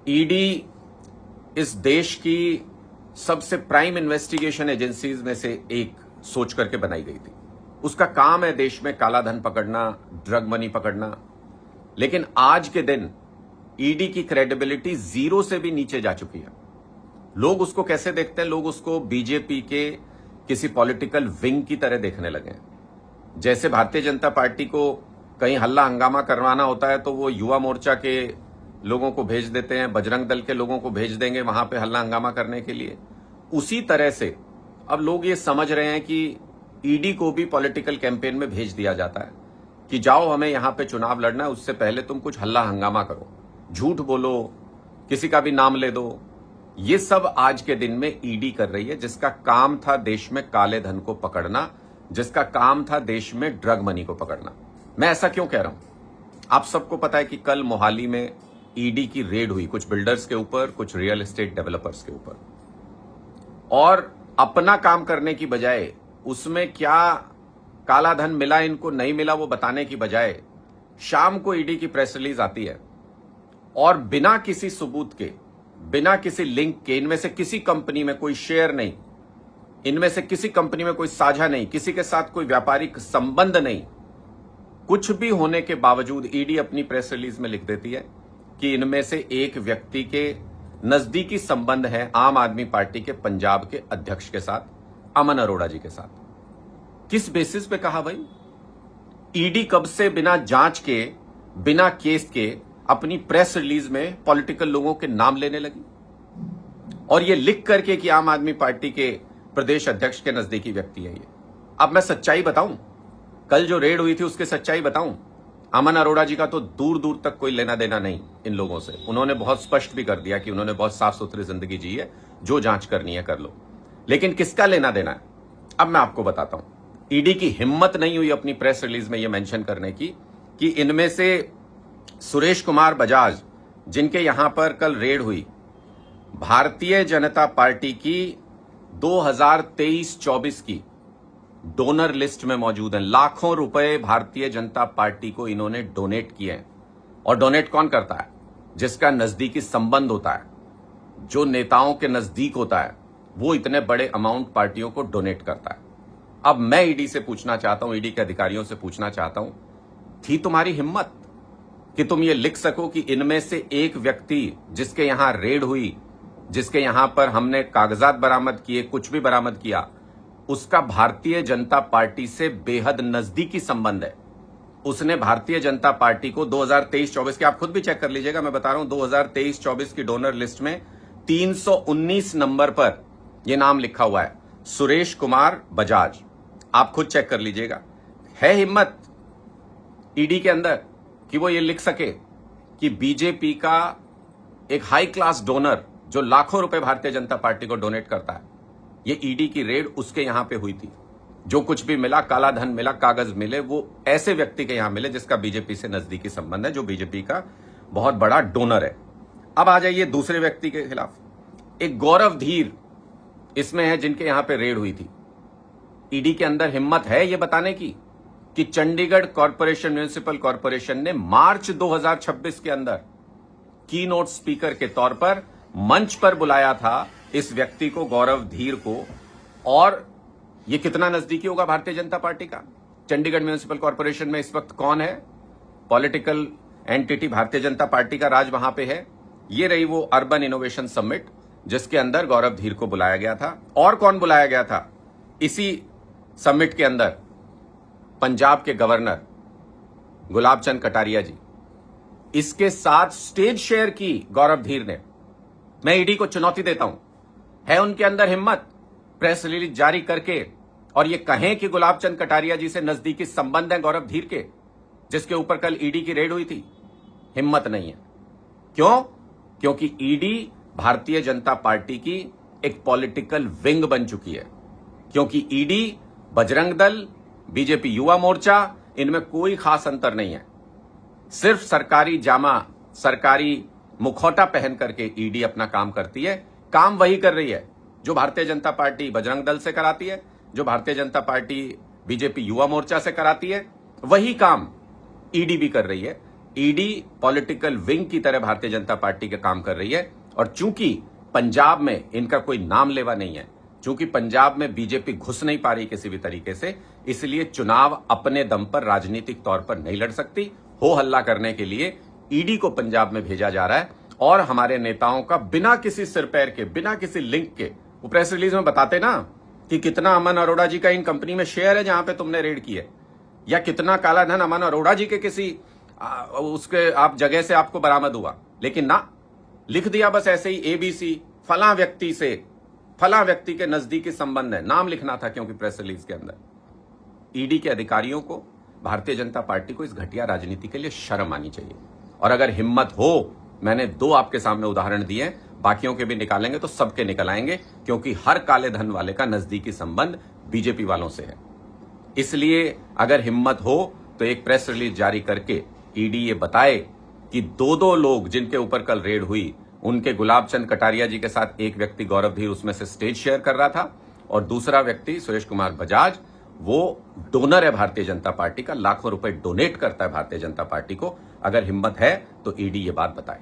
ED इस देश की सबसे प्राइम इन्वेस्टिगेशन एजेंसीज में से एक सोच करके बनाई गई थी। उसका काम है देश में काला धन पकड़ना, ड्रग मनी पकड़ना। लेकिन आज के दिन ईडी की क्रेडिबिलिटी जीरो से भी नीचे जा चुकी है। लोग उसको कैसे देखते हैं? लोग उसको बीजेपी के किसी पॉलिटिकल विंग की तरह देखने लगे हैं। जैसे भारतीय जनता पार्टी को कहीं हल्ला हंगामा करवाना होता है तो वो युवा मोर्चा के लोगों को भेज देते हैं, बजरंग दल के लोगों को भेज देंगे वहां पे हल्ला हंगामा करने के लिए। उसी तरह से अब लोग ये समझ रहे हैं कि ईडी को भी पॉलिटिकल कैंपेन में भेज दिया जाता है कि जाओ हमें यहां पे चुनाव लड़ना है, उससे पहले तुम कुछ हल्ला हंगामा करो, झूठ बोलो, किसी का भी नाम ले दो। ये सब आज के दिन में ईडी कर रही है, जिसका काम था देश में काले धन को पकड़ना, जिसका काम था देश में ड्रग मनी को पकड़ना। मैं ऐसा क्यों कह रहा हूं? आप सबको पता है कि कल मोहाली में ईडी की रेड हुई, कुछ बिल्डर्स के ऊपर, कुछ रियल एस्टेट डेवलपर्स के ऊपर, और अपना काम करने की बजाय उसमें क्या काला धन मिला इनको नहीं मिला वो बताने की बजाय शाम को ईडी की प्रेस रिलीज आती है और बिना किसी सबूत के, बिना किसी लिंक के, इनमें से किसी कंपनी में कोई शेयर नहीं, इनमें से किसी कंपनी में कोई साझा नहीं, किसी के साथ कोई व्यापारिक संबंध नहीं, कुछ भी होने के बावजूद ईडी अपनी प्रेस रिलीज में लिख देती है कि इनमें से एक व्यक्ति के नजदीकी संबंध है आम आदमी पार्टी के पंजाब के अध्यक्ष के साथ, अमन अरोड़ा जी के साथ। किस बेसिस पे कहा भाई? ईडी कब से बिना जांच के, बिना केस के अपनी प्रेस रिलीज में पॉलिटिकल लोगों के नाम लेने लगी और ये लिख करके कि आम आदमी पार्टी के प्रदेश अध्यक्ष के नजदीकी व्यक्ति है ये। अब मैं सच्चाई बताऊं, कल जो रेड हुई थी उसकी सच्चाई बताऊं, अमन अरोड़ा जी का तो दूर दूर तक कोई लेना देना नहीं इन लोगों से। उन्होंने बहुत स्पष्ट भी कर दिया कि उन्होंने बहुत साफ सुथरी जिंदगी जी है, जो जांच करनी है कर लो। लेकिन किसका लेना देना है अब मैं आपको बताता हूं। ईडी की हिम्मत नहीं हुई अपनी प्रेस रिलीज में यह मेंशन करने की कि इनमें से सुरेश कुमार बजाज, जिनके यहां पर कल रेड हुई, भारतीय जनता पार्टी की 2023-24 की डोनर लिस्ट में मौजूद हैं। लाखों रुपए भारतीय जनता पार्टी को इन्होंने डोनेट किए हैं। और डोनेट कौन करता है? जिसका नजदीकी संबंध होता है, जो नेताओं के नजदीक होता है, वो इतने बड़े अमाउंट पार्टियों को डोनेट करता है। अब मैं ईडी से पूछना चाहता हूं, ईडी के अधिकारियों से पूछना चाहता हूं, थी तुम्हारी हिम्मत कि तुम ये लिख सको कि इनमें से एक व्यक्ति जिसके यहां रेड हुई, जिसके यहां पर हमने कागजात बरामद किए, कुछ भी बरामद किया, उसका भारतीय जनता पार्टी से बेहद नजदीकी संबंध है। उसने भारतीय जनता पार्टी को 2023-24 के, आप खुद भी चेक कर लीजिएगा, मैं बता रहा हूं, 2023-24 की डोनर लिस्ट में 319 नंबर पर यह नाम लिखा हुआ है, सुरेश कुमार बजाज। आप खुद चेक कर लीजिएगा। है हिम्मत ईडी के अंदर कि वो ये लिख सके कि बीजेपी का एक हाई क्लास डोनर जो लाखों रुपए भारतीय जनता पार्टी को डोनेट करता है, ये ईडी की रेड उसके यहां पे हुई थी। जो कुछ भी मिला, काला धन मिला, कागज मिले, वो ऐसे व्यक्ति के यहां मिले जिसका बीजेपी से नजदीकी संबंध है, जो बीजेपी का बहुत बड़ा डोनर है। अब आ जाइए दूसरे व्यक्ति के खिलाफ। एक गौरव धीर इसमें है जिनके यहां पे रेड हुई थी। ईडी के अंदर हिम्मत है ये बताने की कि चंडीगढ़ कॉरपोरेशन, म्युनिसिपल कॉरपोरेशन ने मार्च 2026 के अंदर की नोट स्पीकर के तौर पर मंच पर बुलाया था इस व्यक्ति को, गौरव धीर को। और ये कितना नजदीकी होगा भारतीय जनता पार्टी का? चंडीगढ़ म्युनिसिपल कॉरपोरेशन में इस वक्त कौन है? Political entity Bharatiya Janata party का राज वहां पे है। ये रही वो अर्बन इनोवेशन समिट जिसके अंदर गौरव धीर को बुलाया गया था। और कौन बुलाया गया था इसी समिट के अंदर? पंजाब के गवर्नर गुलाब चंद कटारिया जी। इसके साथ स्टेज शेयर की गौरव धीर ने। मैं ईडी को चुनौती देता हूं, है उनके अंदर हिम्मत प्रेस रिलीज जारी करके और ये कहें कि गुलाब चंद कटारिया जी से नजदीकी संबंध है गौरव धीर के, जिसके ऊपर कल ईडी की रेड हुई थी? हिम्मत नहीं है। क्यों? क्योंकि ईडी भारतीय जनता पार्टी की एक पॉलिटिकल विंग बन चुकी है। क्योंकि ईडी, बजरंग दल, बीजेपी युवा मोर्चा, इनमें कोई खास अंतर नहीं है। सिर्फ सरकारी जामा, सरकारी मुखौटा पहन करके ईडी अपना काम करती है। काम वही कर रही है जो भारतीय जनता पार्टी बजरंग दल से कराती है, जो भारतीय जनता पार्टी बीजेपी युवा मोर्चा से कराती है, वही काम ईडी भी कर रही है। ईडी पॉलिटिकल विंग की तरह भारतीय जनता पार्टी के काम कर रही है। और चूंकि पंजाब में इनका कोई नाम लेवा नहीं है, चूंकि पंजाब में बीजेपी घुस नहीं पा रही किसी भी तरीके से, इसलिए चुनाव अपने दम पर राजनीतिक तौर पर नहीं लड़ सकती। हो हल्ला करने के लिए ईडी को पंजाब में भेजा जा रहा है और हमारे नेताओं का बिना किसी सिर पैर के, बिना किसी लिंक के, वो प्रेस रिलीज में बताते ना कि कितना अमन अरोड़ा जी का इन कंपनी में शेयर है जहां पे तुमने रेड की है, या कितना काला धन अमन अरोड़ा जी के किसी उसके आप जगह से आपको बरामद हुआ। लेकिन ना, लिख दिया बस ऐसे ही एबीसी फला व्यक्ति से, फला व्यक्ति के नजदीकी संबंध है, नाम लिखना था क्योंकि प्रेस रिलीज के अंदर। ईडी के अधिकारियों को, भारतीय जनता पार्टी को इस घटिया राजनीति के लिए शर्म आनी चाहिए। और अगर हिम्मत हो, मैंने 2 आपके सामने उदाहरण दिए हैं, बाकियों के भी निकालेंगे तो सबके निकल आएंगे, क्योंकि हर काले धन वाले का नजदीकी संबंध बीजेपी वालों से है। इसलिए अगर हिम्मत हो तो एक प्रेस रिलीज जारी करके ईडी ये बताए कि 2 लोग जिनके ऊपर कल रेड हुई, उनके गुलाब चंद कटारिया जी के साथ एक व्यक्ति गौरव धीर उसमें से स्टेज शेयर कर रहा था और दूसरा व्यक्ति सुरेश कुमार बजाज, वो डोनर है भारतीय जनता पार्टी का, लाखों रुपए डोनेट करता है भारतीय जनता पार्टी को। अगर हिम्मत है तो ईडी ये बात बताए।